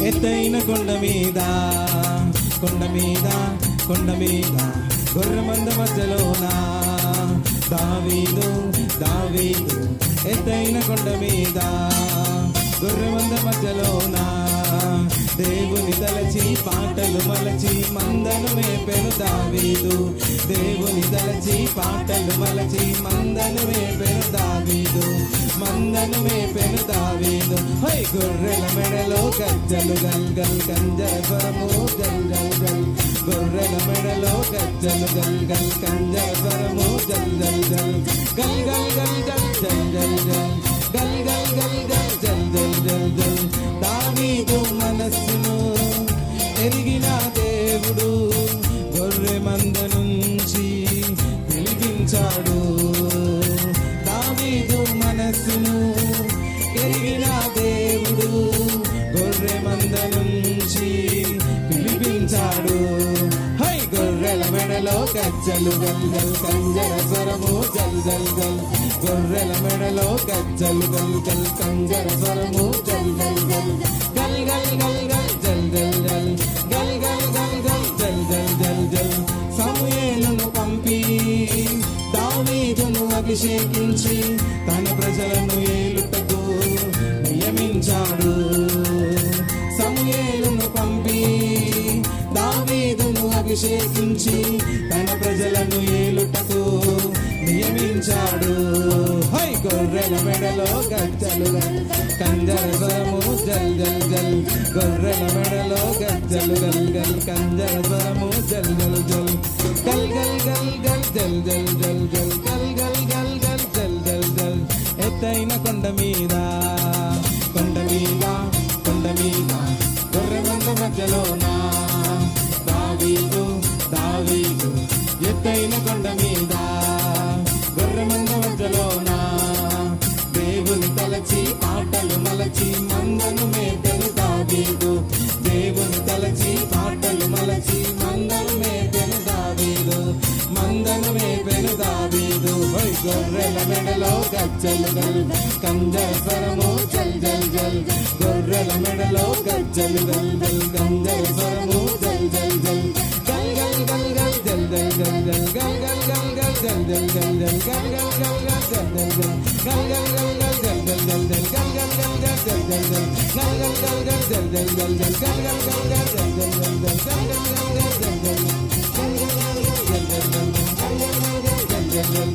ఎత్తైన కొండ మీద కొండ మీద కొండ మీద గొర్రెమంద మధ్యలోన దావీదు దావీదు ఎత్తైన కొండ మీద గొర్రెమంద మధ్యలోన దేవుని తలచి పాటలు మలచి మందను మేపెను దావీదు దేవుని తలచి పాటలు మలచి మందను మేపెను దావీదు మందను మేపెను దావీదు హై గొర్రెల మెడలో గజ్జలు గల్ గల్ కంజర స్వరము గల్ గల్ గల్ గొర్రెల మెడలో గజ్జలు గల్ గల్ కంజర స్వరము గల్ గల్ గల్ గల్ గల్ గల్ గల్ గల్ గల్ గల్ గల్ గల్ గల్ జల్ జల్ జల్ జల్ దావీదు మనస్సును ఎరిగిన దేవుడు గొర్రె మంద నుంచి పిలిపించాడు దావీదు మనస్సును ఎరిగిన దేవుడు గొర్రె మంద నుంచి పిలిపించాడు హై గొర్రెల మెడలో గజ్జలు గల్ గల్ కంజర స్వరము జల్ జల్ జల్ గొర్రెల మెడలో గజ్జలు గల్ గల్ కంజర స్వరము జల్ జల్ జల్ గల్ గల్ గల్ గల్ జల్ జల్ జల్ గల్ గల్ గల్ గల్ జల్ జల్ జల్ జల్ సమూయేలును పంపి దావీదును అభిషేకించి తన ప్రజలను ఏలుటకు నియమించాడు సమూయేలును పంపి దావీదును అభిషేకించి తన ప్రజలను ఏలుటకు నియమించాడు హై గొర్రెల మెడలో గజ్జలు గల్ కంజర స్వరము జల్ జల్ జల్ గొర్రెల మెడలో గజ్జలు గల్ గల్ కంజర స్వరము జల్ జల్ జల్ గల్ గల్ గల్ గల్ జల్ జల్ జల్ జల్ గల్ గల్ గల్ గల్ జల్ జల్ జల్ ఎత్తైన కొండ మీద కొండ మీద కొండ మీద గొర్రె మంద మధ్యలోన దావీదు దావీదు ఎత్తైన కొండ మీద గొర్రె మంద మధ్యలోన దేవుని తలచి పాటలు మలచి మందను మేపెను దావీదు దేవుని తలచి పాటలు మలచి మందను మేపెను దావీదు మందను మేపెను దావీదు హై గొర్రెల మెడలో గజ్జలు గల్ కంజర స్వరము జల్ జల్ జల్ గొర్రెల మెడలో గజ్జలు గల్ గల్ కంజర స్వరము జల్ జల్ జల్ గల్ గల్ గల్ గల్ జల్ జల్ జల్ జల్ గల్ గల్ గల్ గల్ జల్ జల్ జల్ జల్ గల్ గల్ గల్ గల్ జల్ జల్ జల్ గల్ గల్ గల్ గల్ జల్ జల్ జల్ జల్ గల్ గల్ గల్ గల్ జల్ జల్ జల్ గల్ గల్ గల్ గల్ జల్ జల్ జల్ జల్ గల్ గల్ గల్ గల్ జల్ జల్ జల్ జల్ గల్ గల్ గల్ గల్ జల్ జల్ జల్ గల్ గల్ గల్ గల్ జల్ జల్ జల్ గల్ గల్ గల్ గల్ జల్ జల్ జల్